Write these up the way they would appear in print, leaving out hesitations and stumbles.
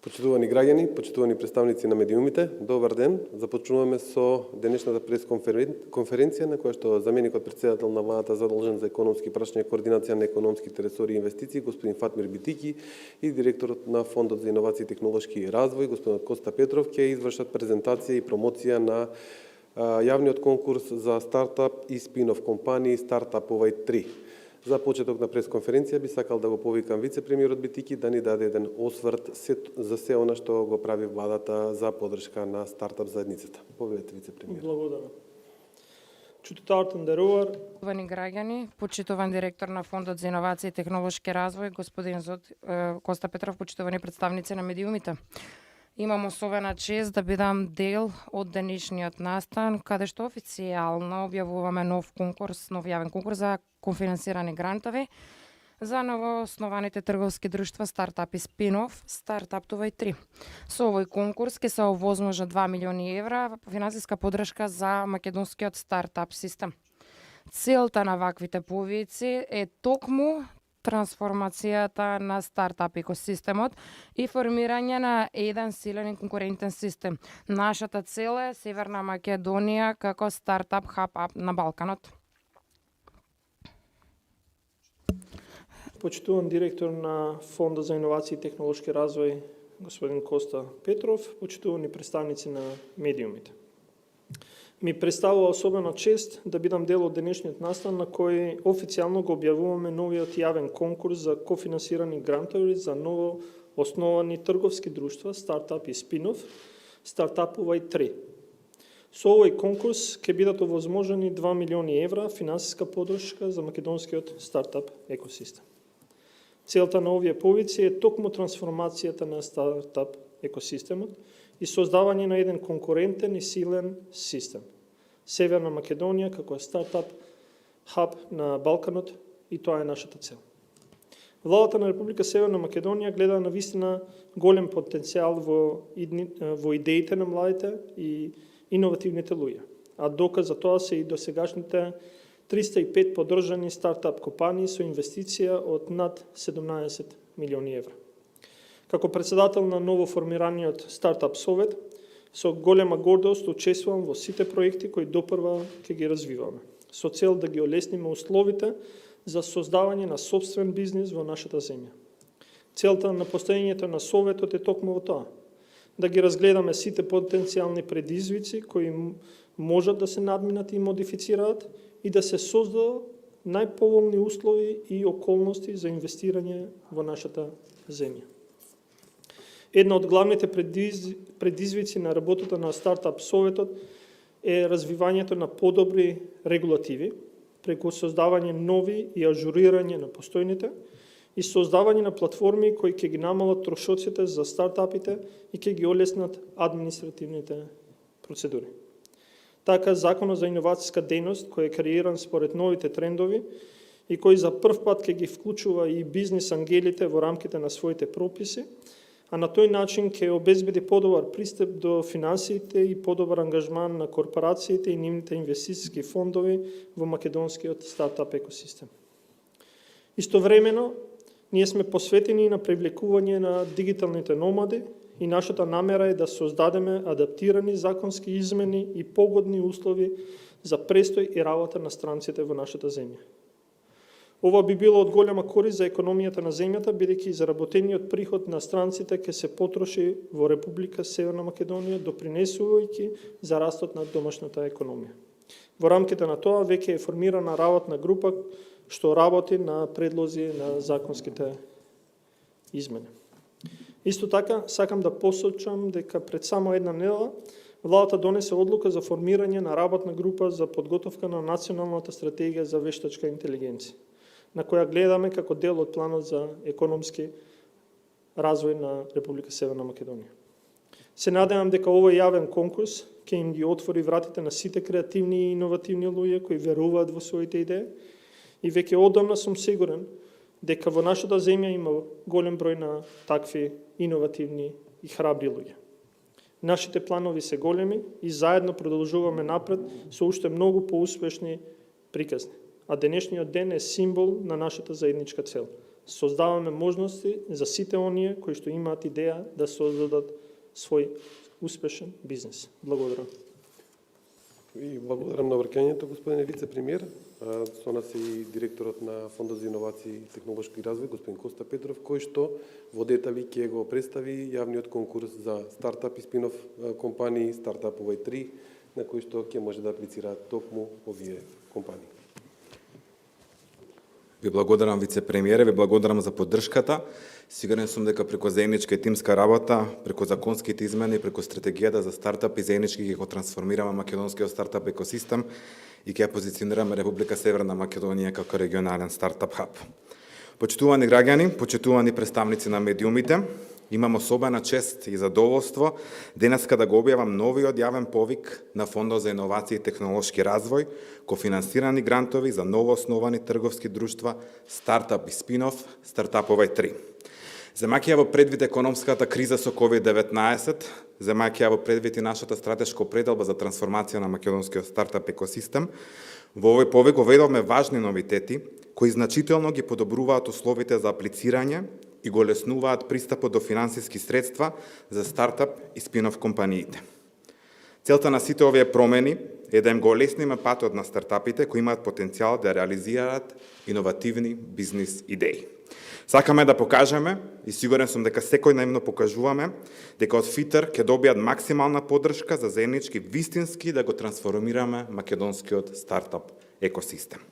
Почитувани граѓани, почитувани представници на медиумите, добар ден. Започнуваме со денешната пресконференција на која што заменикот претседател на владата задолжен за економски прашања и координација на економските ресори и инвестиции, господин Фатмир Битики, и директорот на Фондот за инновации и технолошки развој, господин Коста Петров, ќе извршат презентација и промоција на јавниот конкурс за стартап и спин-оф компании Стартапувај 3. За почеток на пресконференција би сакал да го повикам вице-премиерот Битики да ни даде еден осврт за се она што го прави владата за поддршка на стартап заедницата. Повелете, вице-премиер. Благодарам. Чутитавтен деровар. Почитувани граѓани, почитуван директор на Фондот за инновации и технолошки развој, господин Коста Петров, почитувани представници на медиумите. Имам особена чест да бидам дел од денешниот настан, каде што официјално објавуваме нов јавен конкурс за конфинансирани грантови за новооснованите трговски друштва Стартап и Спин-оф Стартапувај 3. Со овој конкурс ќе се овозможат 2 милиони евра финансиска поддршка за македонскиот стартап систем. Целта на ваквите повици е токму трансформацијата на стартап екосистемот и формирање на еден силен и конкурентен систем. Нашата цел е Северна Македонија како стартап хаб на Балканот. Почитуван директор на Фонда за инновации и технолошки развој, господин Коста Петров, почитувани представници на медиумите. Ми представува особена чест да бидам дел од денешниот настан на кој официјално го објавуваме новиот јавен конкурс за кофинансирани грантови за ново основани трговски друштва Стартап и Спин-оф Стартапувај 3. Со овој конкурс ќе бидат овозможени 2 милиони евра финансиска поддршка за македонскиот стартап екосистем. Целта на овие повици е токму трансформацијата на стартап екосистемот и создавање на еден конкурентен и силен систем. Северна Македонија како стартап хаб на Балканот, и тоа е нашата цел. Владата на Република Северна Македонија гледа на вистина голем потенцијал во идеите на младите и иновативните луѓе, а доказ за тоа се и досегашните 305 поддржани стартап компании со инвестиција од над 17 милиони евра. Како председател на ново формираниот стартап совет, со голема гордост учествувам во сите проекти кои допрва ќе ги развиваме, со цел да ги олесниме условите за создавање на собствен бизнис во нашата земја. Целта на постоењето на советот е токму во тоа, да ги разгледаме сите потенцијални предизвици кои можат да се надминат и модифицираат и да се создадат најповолни услови и околности за инвестирање во нашата земја. Една од главните предизвици на работата на стартап советот е развивањето на подобри регулативи, преку создавање нови и ажурирање на постојните и создавање на платформи кои ќе ги намалат трошоците за стартапите и ќе ги олеснат административните процедури. Така, Законот за иновацијска дејност, кој е креиран според новите трендови и кој за прв пат ќе ги вклучува и бизнис ангелите во рамките на своите прописи, а на тој начин ќе обезбеди подобар пристап до финансиите и подобар ангажман на корпорациите и нивните инвестициски фондови во македонскиот стартап екосистем. Истовремено, ние сме посветени на привлекување на дигиталните номади и нашата намера е да создадеме адаптирани законски измени и погодни услови за престој и работа на странците во нашата земја. Ова би било од голема корист за економијата на земјата, бидејќи заработениот приход на странците ќе се потроши во Република Северна Македонија, допринесувајќи за растот на домашната економија. Во рамките на тоа веќе е формирана работна група што работи на предлози на законските измени. Исто така, сакам да посочам дека пред само една недела владата донесе одлука за формирање на работна група за подготовка на националната стратегија за вештачка интелигенција, на која гледаме како дел од планот за економски развој на Република Северна Македонија. Се надевам дека овој јавен конкурс ќе им ги отвори вратите на сите креативни и иновативни луѓе кои веруваат во своите идеи и веќе одамна сум сигурен дека во нашата земја има голем број на такви иновативни и храбри луѓе. Нашите планови се големи и заедно продолжуваме напред со уште многу поуспешни приказни. А денешниот ден е символ на нашата заедничка цел создаваме можности за сите оние кои што имаат идеја да создадат свој успешен бизнес. Благодарам. И благодарам на враќањето, господине вице-премиер. Со нас е и директорот на Фондот за инновации и технолошки развој, господин Коста Петров, кој што во детали ќе го представи јавниот конкурс за стартап и спинов компании, Стартапувај 3, на кој што ќе може да аплицираат токму овие компании. Ви благодарам, вице-премиере, ви благодарам за поддршката. Сигурен сум дека преку заедничка и тимска работа, преку законските измени, преку стратегијата за стартап и заеднички ќе го трансформираме македонскиот стартап екосистем и ќе позиционираме Република Северна Македонија како регионален стартап хаб. Почитувани граѓани, почитувани представници на медиумите, имам особена чест и задоволство денеска да го објавам новиот јавен повик на Фондот за инновации и технолошки развој, кофинансирани грантови за новоосновани трговски друштва, стартап и спинов, Стартапувај 3. Земајќи ја во предвид економската криза со COVID-19, земајќи ја во предвид и нашата стратешка определба за трансформација на македонскиот стартап екосистем, во овој повик воведовме важни новитети кои значително ги подобруваат условите за аплицирање и го леснуваат пристапот до финансиски средства за стартап и спинов компаниите. Целта на сите овие промени е да им го олесниме патот на стартапите кои имаат потенцијал да реализираат иновативни бизнис идеи. Сакаме да покажеме, и сигурен сум дека секојдневно покажуваме, дека од ФИТР ќе добијат максимална поддршка за заеднички вистински да го трансформираме македонскиот стартап екосистем.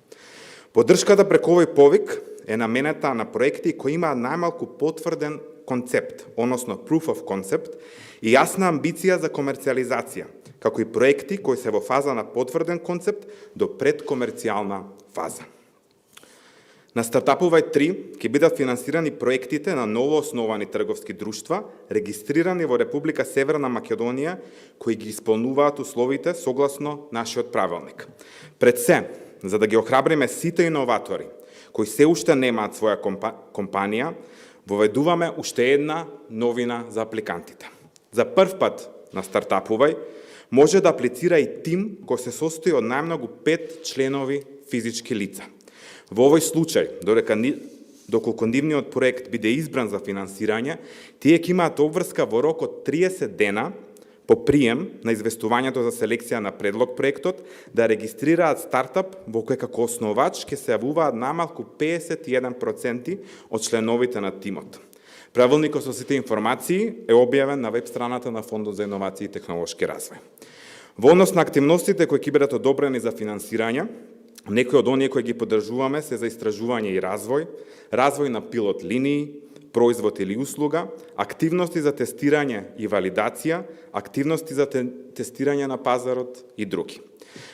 Поддршката преку овој повик е наменета на проекти кои имаат најмалку потврден концепт, односно proof of concept, и јасна амбиција за комерцијализација, како и проекти кои се во фаза на потврден концепт до предкомерцијална фаза. На Стартапувај 3 ќе бидат финансирани проектите на новоосновани трговски друштва, регистрирани во Република Северна Македонија, кои ги исполнуваат условите согласно нашиот правилник. Пред се, за да ги охрабриме сите иноватори, кои се уште немаат своја компанија, воведуваме уште една новина за апликантите. За прв пат на Стартапувај може да аплицира и тим кој се состои од најмногу 5 членови физички лица. Во овој случај, доколку нивниот проект биде избран за финансирање, тие ќе имаат обврска во рок од 30 дена по прием на известувањето за селекција на предлог проектот да регистрираат стартап во кој како основач ќе се јавуваат најмалку 51% од членовите на тимот. Правилникот со сите информации е објавен на веб страната на Фондот за инновации и технолошки развој. Во однос на активностите кои ќе бидат одобрени за финансирање, некои од оние кои ги поддржуваме се за истражување и развој, развој на пилот линии, производ или услуга, активности за тестирање и валидација, активности за тестирање на пазарот и други.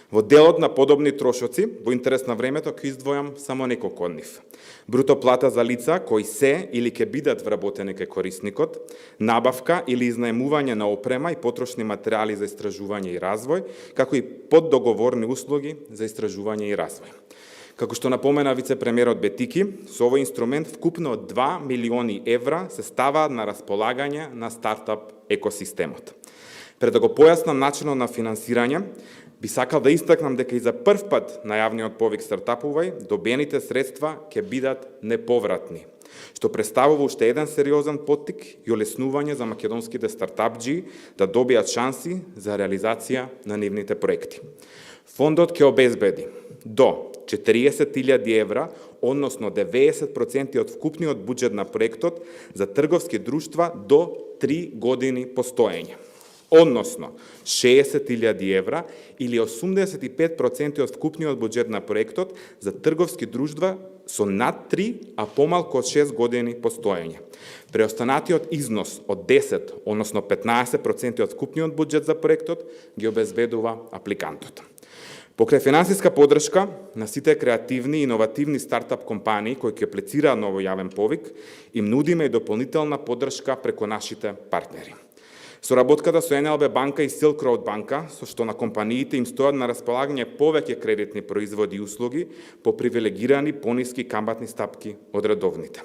Во делот на подобни трошоци, во интерес на времето, ќе издвојам само неколку од нив. Бруто плата за лица кои се или ќе бидат вработени кај корисникот, набавка или изнаемување на опрема и потрошни материјали за истражување и развој, како и поддоговорни услуги за истражување и развој. Како што напомена вице-премиерот Бетики, со овој инструмент вкупно 2 милиони евра се ставаат на располагање на стартап екосистемот. Пред да го појаснам начинот на финансирање, би сакал да истакнам дека и за прв пат на јавниот повик Стартапувај добените средства ќе бидат неповратни, што представува уште еден сериозен поттик и олеснување за македонските стартапџи да добијат шанси за реализација на нивните проекти. Фондот ќе обезбеди до 40.000 евра, односно 90% од вкупниот буџет на проектот за трговски друштва до 3 години постоење. Односно 60.000 евра или 85% од вкупниот буџет на проектот за трговски друштва со над 3, а помалку од 6 години постоење. Преостанатиот износ од 10, односно 15% од вкупниот буџет за проектот ги обезбедува апликантот. Покрај финансиска поддршка на сите креативни и иновативни стартап компании кои ќе аплицираат на овој јавен повик, им нудиме и дополнителна поддршка преку нашите партнери. Соработката со НЛБ банка и Silk Road банка, со што на компаниите им стојат на располагање повеќе кредитни производи и услуги по привилегирани пониски каматни стапки од редовните.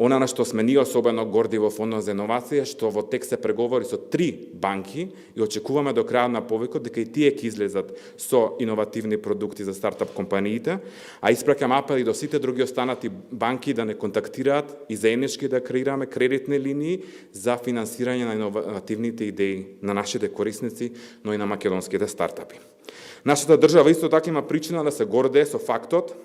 Она на што сме ние особено горди во Фондот за иновација, што во текст се преговори со 3 банки и очекуваме до крајот на повикот дека и тие ќе излезат со иновативни продукти за стартап компаниите, а испраќам апел и до сите други останати банки да не контактираат и заеднички да креираме кредитни линии за финансирање на иновативните идеи на нашите корисници, но и на македонските стартапи. Нашата држава исто така има причина да се гордее со фактот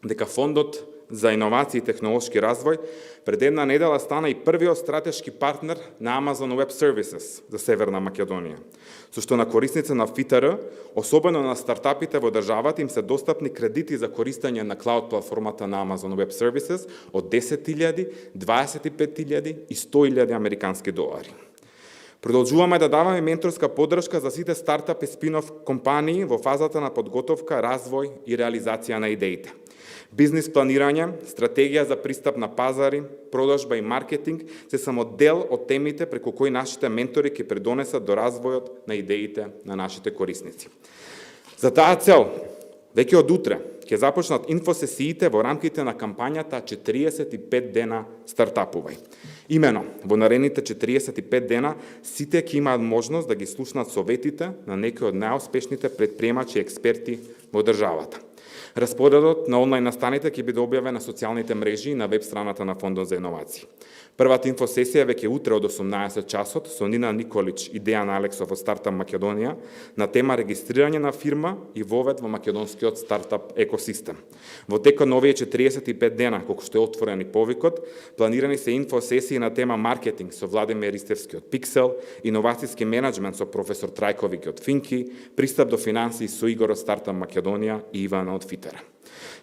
дека Фондот за иновации и технолошки развој пред една недела стана и првиот стратешки партнер на Amazon Web Services за Северна Македонија, со што на корисници на ФИТР, особено на стартапите во државата, им се достапни кредити за користење на клауд платформата на Amazon Web Services од 10.000, 25.000 и 100.000 американски долари. Продолжуваме да даваме менторска поддршка за сите стартап и спин-оф компании во фазата на подготовка, развој и реализација на идеите. Бизнис планирање, стратегија за пристап на пазари, продажба и маркетинг се само дел од темите преку кои нашите ментори ќе придонесат до развојот на идеите на нашите корисници. За таа цел, веќе од утре ќе започнат инфосесиите во рамките на кампањата 45 дена стартапувај. Имено, во наредните 45 дена, сите ќе имаат можност да ги слушнат советите на некои од најуспешните предприемачи и експерти во државата. Распоредот на онлайн настаните ќе биде објавен на социјалните мрежи и на веб страната на Фондот за иновации. Првата инфосесија веќе утре од 18 часот со Нина Николич и Дејан Алексов од Стартап Македонија на тема регистрирање на фирма и вовед во македонскиот стартап екосистем. Во текот на овие 45 дена, колку што е отворен и повикот, планирани се инфосесии на тема маркетинг со Владимир Ристевски од Pixel, иновацијски менеджмент со професор Трајковиќ од Финки, пристап до финансии со Игор од Стартап Македонија и Ивана од ФИТР.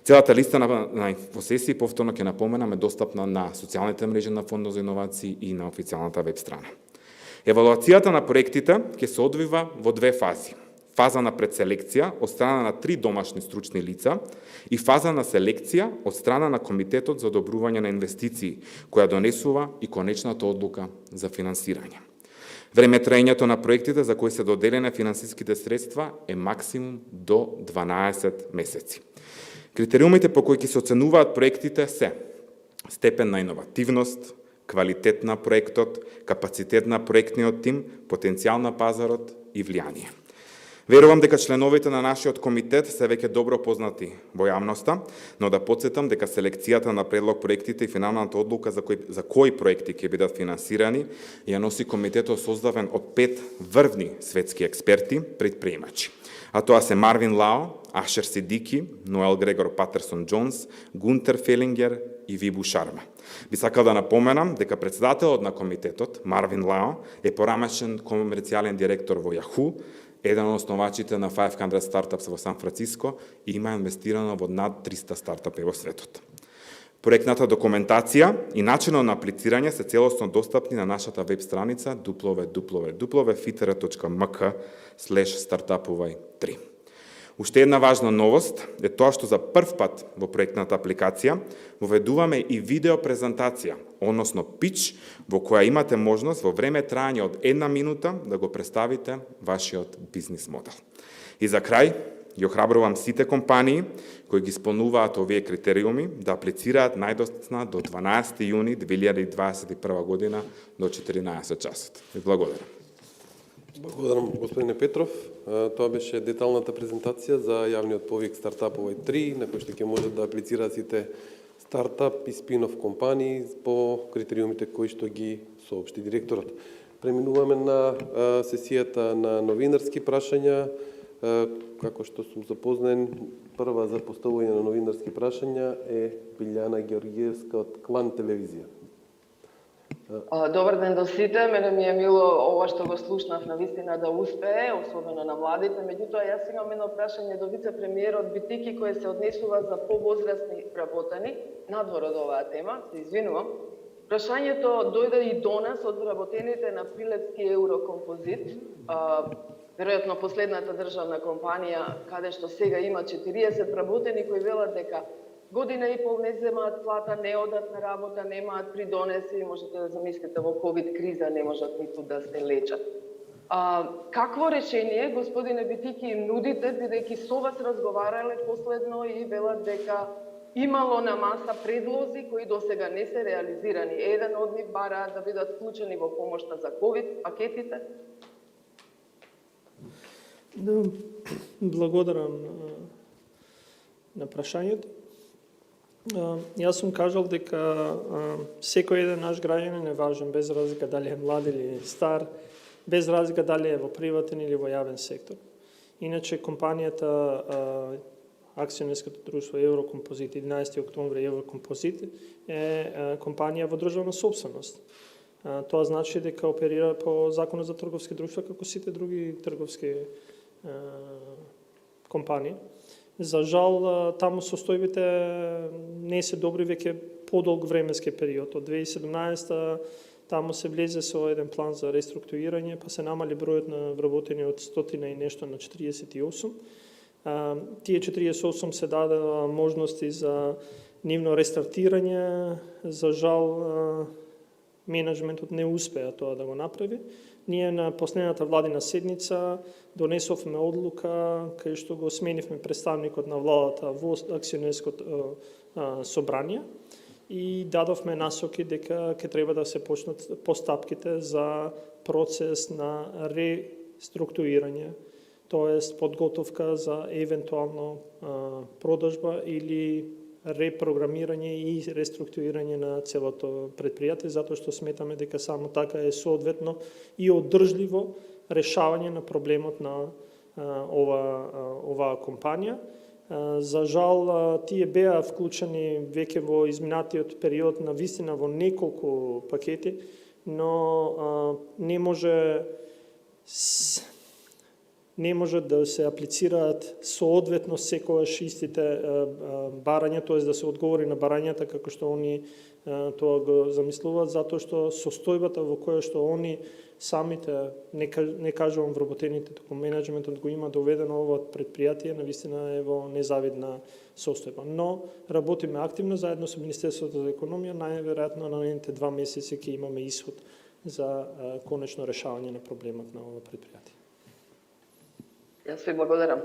Целата листа на инфосесии, повторно ќе напоменам, е достапна на социјалните мрежи на Фондот за иновации и на официјалната веб страна. Евалуацијата на проектите ќе се одвива во 2 фази. Фаза на предселекција од страна на 3 домашни стручни лица и фаза на селекција од страна на Комитетот за одобрување на инвестиции, која донесува и конечната одлука за финансирање. Време траењето на проектите за кои се доделени финансиските средства е максимум до 12 месеци. Критериумите по кои ќе се оценуваат проектите се степен на иновативност, квалитет на проектот, капацитет на проектниот тим, потенцијал на пазарот и влијание. Верувам дека членовите на нашиот комитет се веќе добро познати во јавноста, но да потсетам дека селекцијата на предлог проектите и финалната одлука за кои проекти ќе бидат финансирани ја носи комитетот создаден од 5 врвни светски експерти, предприемачи. А тоа се Марвин Лао, Ашер Сидики, Ноел Грегор Патерсон Джонс, Гунтер Фелингер и Вибу Шарма. Би сакал да напоменам дека председателот на комитетот, Марвин Лао, е порамешен комерцијален директор во Yahoo, еден од основачите на 500 Startups во Сан Франциско и има инвестирано во над 300 стартапи во светот. Проектната документација и начинот на аплицирање се целосно достапни на нашата веб страница www.fitra.mk/startupovaj3. Уште една важна новост е тоа што за прв пат во проектната апликација воведуваме и видео презентација, односно пич, во која имате можност во време трајање од 1 минута да го представите вашиот бизнис модел. И за крај, ја охрабрувам сите компании кои ги исполнуваат овие критериуми да аплицираат најдоцна до 12 јуни 2021 година до 14 часот. Ви благодарам. Благодарам, господине Петров. Тоа беше деталната презентација за јавниот повик Стартаповај 3, на кој што ќе можат да аплицираат сите стартап и спин-оф компании по критериумите кои што ги соопшти директорот. Преминуваме на сесијата на новинарски прашања. Како што сум запознен, прва за поставување на новинарски прашања е Билјана Георгиевска од Клан телевизија. Добар ден до сите. Мене ми е мило ова што го слушнав на вистина да успее, особено на младите. Меѓутоа, јас имам едно прашање до вице-премиерот Битики кој се однесува за повозрастни работени, надвор од оваа тема, се извинувам. Прашањето дојде и до нас од вработените на Прилепски Еврокомпозит, веројатно последната државна компанија, каде што сега има 40 вработени кои велат дека година и пол не земаат плата, не одат на работа, немаат придонеси, можете да замислите во ковид криза не можат ниту да се лечат. Какво решение, господине Битики, им нудите, бидејќи со вас разговарале последно и велат дека имало на маса предлози кои досега не се реализирани. Еден од нив бараат да бидат вклучени во помошта за ковид пакетите. Благодарам на прашањето. Јас сум кажал дека секој еден наш граѓанин е важен, без разлика дали е млад или стар, без разлика дали е во приватен или во јавен сектор. Иначе компанијата, акционерското друштво Еврокомпозит, 11 октомври Еврокомпозит е компанија во државна собственост. Тоа значи дека оперира по Законот за трговски друштва како сите други трговски компании. За жал, таму состојбите не се добри веќе подолг временски период. Од 2017 таму се влезе со еден план за реструктурирање, па се намали бројот на вработени од 100 и нешто на 48. Тие 48 се дадена можности за нивно рестартирање. За жал, менеджментот не успеа тоа да го направи. Ние на последната владина седница донесовме одлука кај што го сменивме представникот на владата во акционерското собрание и дадовме насоки дека ќе треба да се почнат постапките за процес на реструктурирање, тоест подготовка за евентуално продажба или репрограмирање и реструктурирање на целото предпријатие, затоа што сметаме дека само така е соодветно и одржливо решавање на проблемот на оваа компанија. За жал, тие беа вклучени веќе во изминатиот период на вистина во неколку пакети, но не може да се аплицираат соодветно секогаш истите барања, тоест да се одговори на барањата како што они тоа го замислуваат, затоа што состојбата во која што они самите, не кажувам вработените, туку менеджментот го има доведено ова предпријатие, навистина е во незавидна состојба. Но работиме активно заедно со Министерството за економија, најверојатно на наredните 2 месеци ќе имаме исход за конечно решавање на проблемот на ова предпријатие. Јас ви благодарам.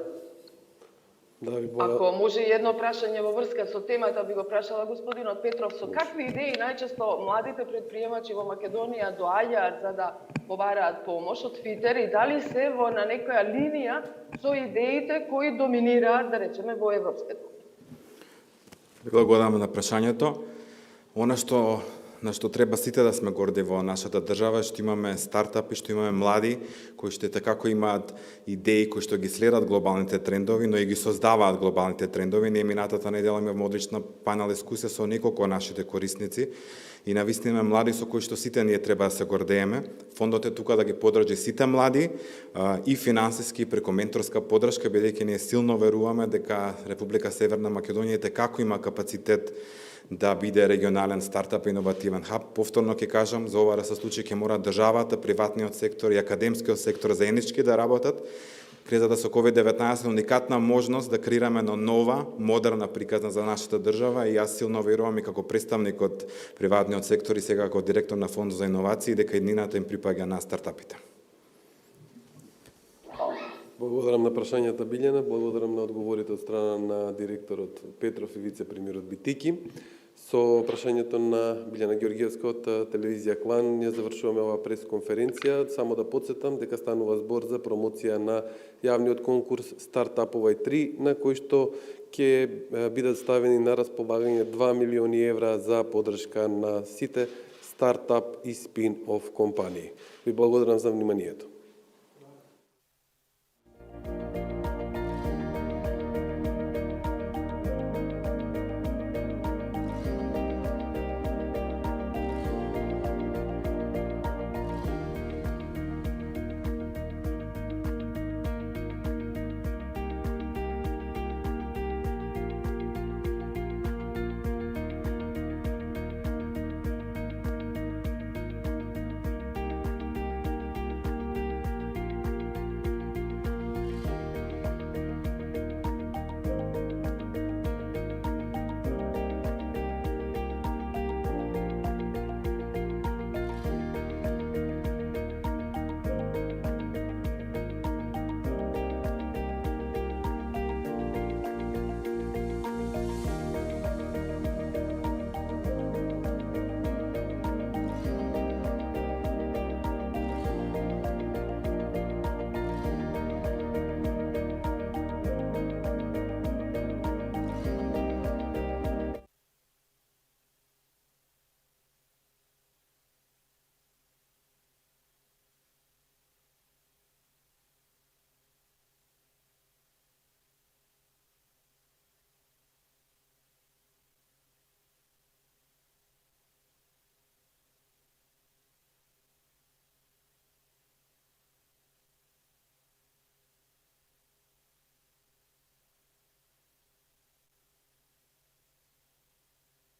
Да ви Ако може едно прашање во врска со темата, би го прашала господинот Петров, со какви идеи најчесто младите предприемачи во Македонија доаѓаат за да побараат помош од ФИТЕР и дали се на некоја линија со идеите кои доминираат, да речеме, во европското? Благодарам на прашањето. Она на што треба сите да сме горди во нашата држава е што имаме стартапи, што имаме млади кои што како имаат идеи кои што ги следат глобалните трендови, но и ги создаваат глобалните трендови. Ние минатата недела имавме одлична панел дискусија со неколку нашите корисници и навистина млади со кои што сите ние треба да се гордееме. Фондот е тука да ги подржи сите млади и финансиски преку менторска подршка, бидејќи ние силно веруваме дека Република Северна Македонија како има капацитет да биде регионален стартап иновативен хаб. Повторно ќе кажам, за ова да се случи ќе мора државата, приватниот сектор и академскиот сектор заеднички да работат. Кризата со COVID-19 уникатна можност да креираме една нова, модерна приказна за нашата држава и јас силно верувам и како представник од приватниот сектор и сега како директор на Фондот за иновации дека иднината им припаѓа на стартапите. Благодарам на прашањата Билјана, благодарам на одговорите од страна на директорот Петров и вице-премиерот Битики. Со прашањето на Билјана Георгиевска од телевизија Клан ја завршуваме оваа пресконференција. Само да подсетам дека станува збор за промоција на јавниот конкурс Стартапувај 3, на кој што ќе бидат ставени на располагање 2 милиони евра за поддршка на сите стартап и спин-оф компании. Ви благодарам за вниманието.